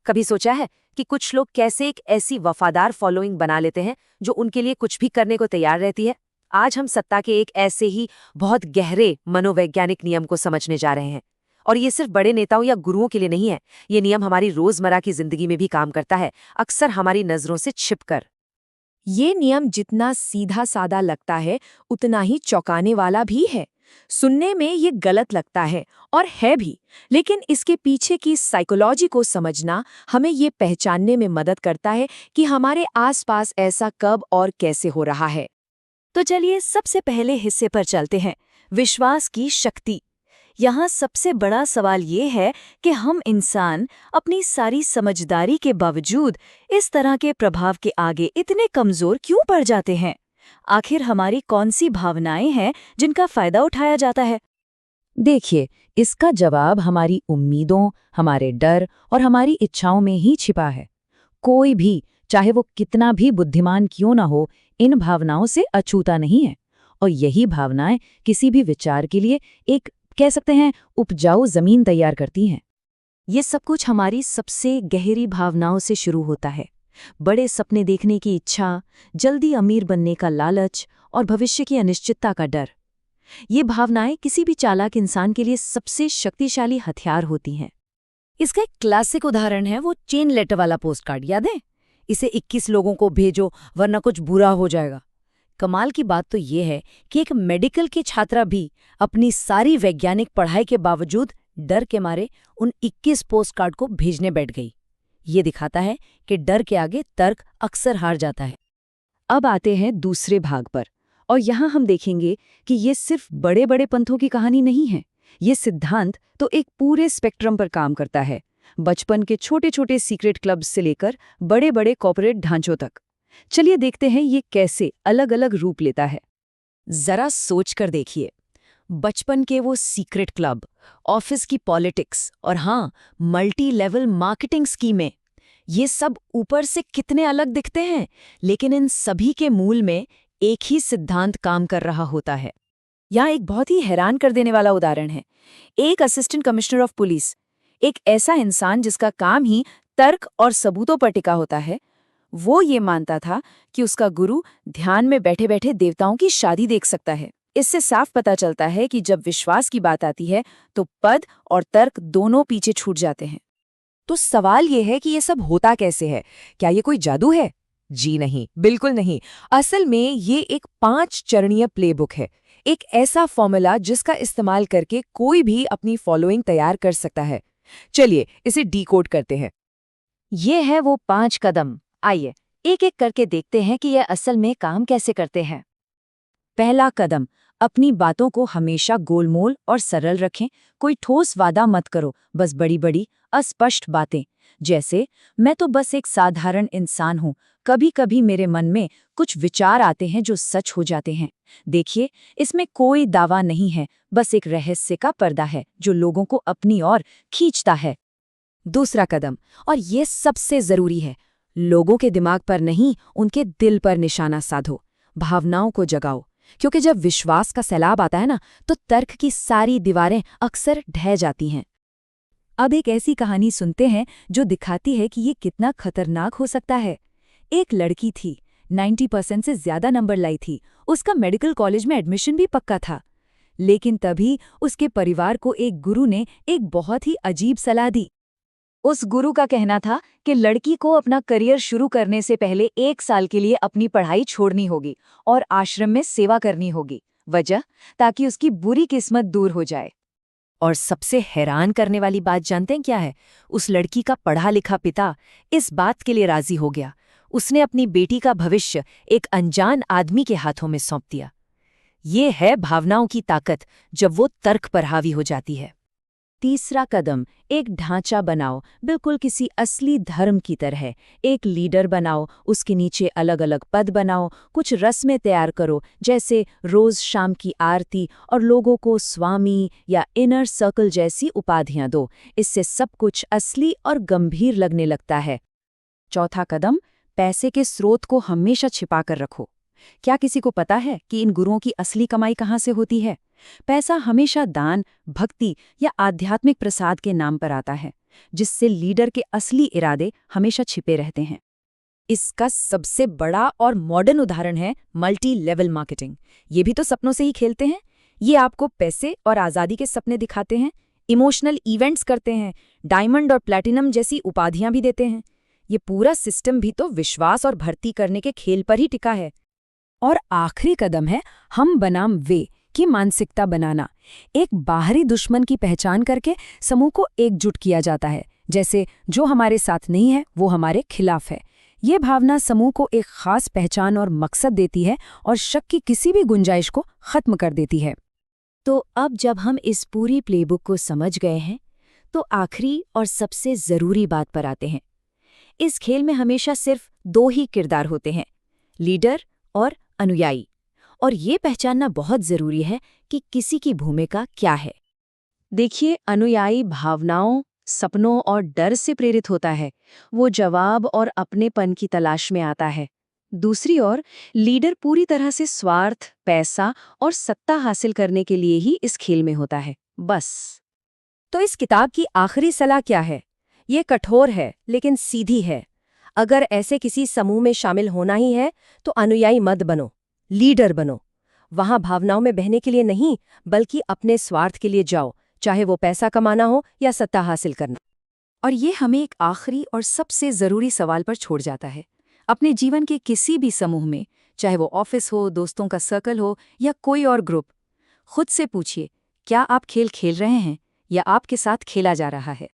कभी सोचा है कि कुछ लोग कैसे एक ऐसी वफादार फॉलोइंग बना लेते हैं जो उनके लिए कुछ भी करने को तैयार रहती है? आज हम सत्ता के एक ऐसे ही बहुत गहरे मनोवैज्ञानिक नियम को समझने जा रहे हैं। और ये सिर्फ बड़े नेताओं या गुरुओं के लिए नहीं है, ये नियम हमारी रोजमर्रा की जिंदगी में भी काम करता है, अक्सर हमारी नजरों से छिपकर। ये नियम जितना सीधा साधा लगता है उतना ही चौंकाने वाला भी है। सुनने में ये गलत लगता है और है भी, लेकिन इसके पीछे की साइकोलॉजी को समझना हमें ये पहचानने में मदद करता है कि हमारे आसपास ऐसा कब और कैसे हो रहा है। तो चलिए सबसे पहले हिस्से पर चलते हैं, विश्वास की शक्ति। यहाँ सबसे बड़ा सवाल ये है कि हम इंसान अपनी सारी समझदारी के बावजूद इस तरह के प्रभाव के आगे इतने कमजोर क्यों पड़ जाते हैं? आखिर हमारी कौन सी भावनाएं हैं जिनका फायदा उठाया जाता है? देखिए, इसका जवाब हमारी उम्मीदों, हमारे डर और हमारी इच्छाओं में ही छिपा है। कोई भी, चाहे वो कितना भी बुद्धिमान क्यों ना हो, इन भावनाओं से अछूता नहीं है। और यही भावनाएं किसी भी विचार के लिए एक, कह सकते हैं, उपजाऊ जमीन तैयार करती हैं। ये सब कुछ हमारी सबसे गहरी भावनाओं से शुरू होता है। बड़े सपने देखने की इच्छा, जल्दी अमीर बनने का लालच और भविष्य की अनिश्चितता का डर। ये भावनाएं किसी भी चालाक इंसान के लिए सबसे शक्तिशाली हथियार होती हैं। इसका एक क्लासिक उदाहरण है वो चेन लेटर वाला पोस्ट कार्ड, याद है? इसे 21 लोगों को भेजो वरना कुछ बुरा हो जाएगा। कमाल की बात तो ये है कि एक मेडिकल की छात्रा भी अपनी सारी वैज्ञानिक पढ़ाई के बावजूद डर के मारे उन 21 पोस्ट कार्ड को भेजने बैठ गई। ये दिखाता है कि डर के आगे तर्क अक्सर हार जाता है। अब आते हैं दूसरे भाग पर, और यहाँ हम देखेंगे कि ये सिर्फ बड़े बड़े पंथों की कहानी नहीं है। ये सिद्धांत तो एक पूरे स्पेक्ट्रम पर काम करता है, बचपन के छोटे छोटे सीक्रेट क्लब्स से लेकर बड़े बड़े कॉर्पोरेट ढांचों तक। चलिए देखते हैं ये कैसे अलग अलग रूप लेता है। जरा सोच कर देखिए, बचपन के वो सीक्रेट क्लब, ऑफिस की पॉलिटिक्स और हाँ, मल्टी लेवल मार्केटिंग स्कीमें, ये सब ऊपर से कितने अलग दिखते हैं, लेकिन इन सभी के मूल में एक ही सिद्धांत काम कर रहा होता है। यहाँ एक बहुत ही हैरान कर देने वाला उदाहरण है। एक असिस्टेंट कमिश्नर ऑफ पुलिस, एक ऐसा इंसान जिसका काम ही तर्क और सबूतों पर टिका होता है, वो ये मानता था कि उसका गुरु ध्यान में बैठे बैठे देवताओं की शादी देख सकता है। इससे साफ पता चलता है कि जब विश्वास की बात आती है तो पद और तर्क दोनों पीछे छूट जाते हैं। तो सवाल ये है कि ये सब होता कैसे है? क्या ये कोई जादू है? जी नहीं, बिल्कुल नहीं। असल में ये एक 5 चरणीय प्लेबुक है, एक ऐसा फॉर्मूला जिसका इस्तेमाल करके कोई भी अपनी फॉलोइंग तैयार कर सकता है। चलिए इसे डीकोड करते हैं। ये है वो 5 कदम। आइए एक एक करके देखते हैं कि यह असल में काम कैसे करते हैं। पहला कदम, अपनी बातों को हमेशा गोलमोल और सरल रखें। कोई ठोस वादा मत करो, बस बड़ी बड़ी अस्पष्ट बातें, जैसे मैं तो बस एक साधारण इंसान हूँ, कभी कभी मेरे मन में कुछ विचार आते हैं जो सच हो जाते हैं। देखिए, इसमें कोई दावा नहीं है, बस एक रहस्य का पर्दा है जो लोगों को अपनी ओर खींचता है। दूसरा कदम, और ये सबसे जरूरी है, लोगों के दिमाग पर नहीं, उनके दिल पर निशाना साधो, भावनाओं को जगाओ। क्योंकि जब विश्वास का सैलाब आता है ना, तो तर्क की सारी दीवारें अक्सर ढह जाती हैं। अब एक ऐसी कहानी सुनते हैं जो दिखाती है कि ये कितना खतरनाक हो सकता है। एक लड़की थी, 90% से ज्यादा नंबर लाई थी, उसका मेडिकल कॉलेज में एडमिशन भी पक्का था। लेकिन तभी उसके परिवार को एक गुरु ने एक बहुत ही अजीब सलाह दी। उस गुरु का कहना था कि लड़की को अपना करियर शुरू करने से पहले 1 साल के लिए अपनी पढ़ाई छोड़नी होगी और आश्रम में सेवा करनी होगी। वजह, ताकि उसकी बुरी किस्मत दूर हो जाए। और सबसे हैरान करने वाली बात जानते हैं क्या है? उस लड़की का पढ़ा लिखा पिता इस बात के लिए राजी हो गया। उसने अपनी बेटी का भविष्य एक अनजान आदमी के हाथों में सौंप दिया। ये है भावनाओं की ताकत जब वो तर्क पर हावी हो जाती है। तीसरा कदम, एक ढांचा बनाओ, बिल्कुल किसी असली धर्म की तरह। एक लीडर बनाओ, उसके नीचे अलग अलग पद बनाओ, कुछ रस्में तैयार करो, जैसे रोज शाम की आरती, और लोगों को स्वामी या इनर सर्कल जैसी उपाधियां दो। इससे सब कुछ असली और गंभीर लगने लगता है। चौथा कदम, पैसे के स्रोत को हमेशा छिपा कर रखो। क्या किसी को पता है कि इन गुरुओं की असली कमाई कहाँ से होती है? पैसा हमेशा दान, भक्ति या आध्यात्मिक प्रसाद के नाम पर आता है। जिससे लीडर के असली इरादे हमेशा छिपे रहते हैं। इसका सबसे बड़ा और मॉडर्न उदाहरण है मल्टी लेवल मार्केटिंग। ये भी तो सपनों से ही खेलते हैं। ये आपको पैसे और आज़ादी के सपने दिखाते हैं, इमोशनल इवेंट्स करते हैं, डायमंड और प्लैटिनम जैसी उपाधियां भी देते हैं। ये पूरा सिस्टम भी तो विश्वास और भर्ती करने के खेल पर ही टिका है। और आखिरी कदम है हम बनाम वे की मानसिकता बनाना। एक बाहरी दुश्मन की पहचान करके समूह को एकजुट किया जाता है, जैसे जो हमारे साथ नहीं है वो हमारे खिलाफ है। ये भावना समूह को एक खास पहचान और मकसद देती है और शक की किसी भी गुंजाइश को खत्म कर देती है। तो अब जब हम इस पूरी प्लेबुक को समझ गए हैं, तो आखिरी और सबसे ज़रूरी बात पर आते हैं। इस खेल में हमेशा सिर्फ दो ही किरदार होते हैं, लीडर और अनुयायी। और ये पहचानना बहुत ज़रूरी है कि किसी की भूमिका क्या है। देखिए, अनुयायी भावनाओं, सपनों और डर से प्रेरित होता है। वो जवाब और अपनेपन की तलाश में आता है। दूसरी ओर लीडर पूरी तरह से स्वार्थ, पैसा और सत्ता हासिल करने के लिए ही इस खेल में होता है, बस। तो इस किताब की आखिरी सलाह क्या है? ये कठोर है लेकिन सीधी है। अगर ऐसे किसी समूह में शामिल होना ही है तो अनुयायी मत बनो, लीडर बनो। वहां भावनाओं में बहने के लिए नहीं, बल्कि अपने स्वार्थ के लिए जाओ, चाहे वो पैसा कमाना हो या सत्ता हासिल करना। और ये हमें एक आखिरी और सबसे ज़रूरी सवाल पर छोड़ जाता है। अपने जीवन के किसी भी समूह में, चाहे वो ऑफिस हो, दोस्तों का सर्कल हो या कोई और ग्रुप, खुद से पूछिए, क्या आप खेल खेल रहे हैं या आपके साथ खेला जा रहा है?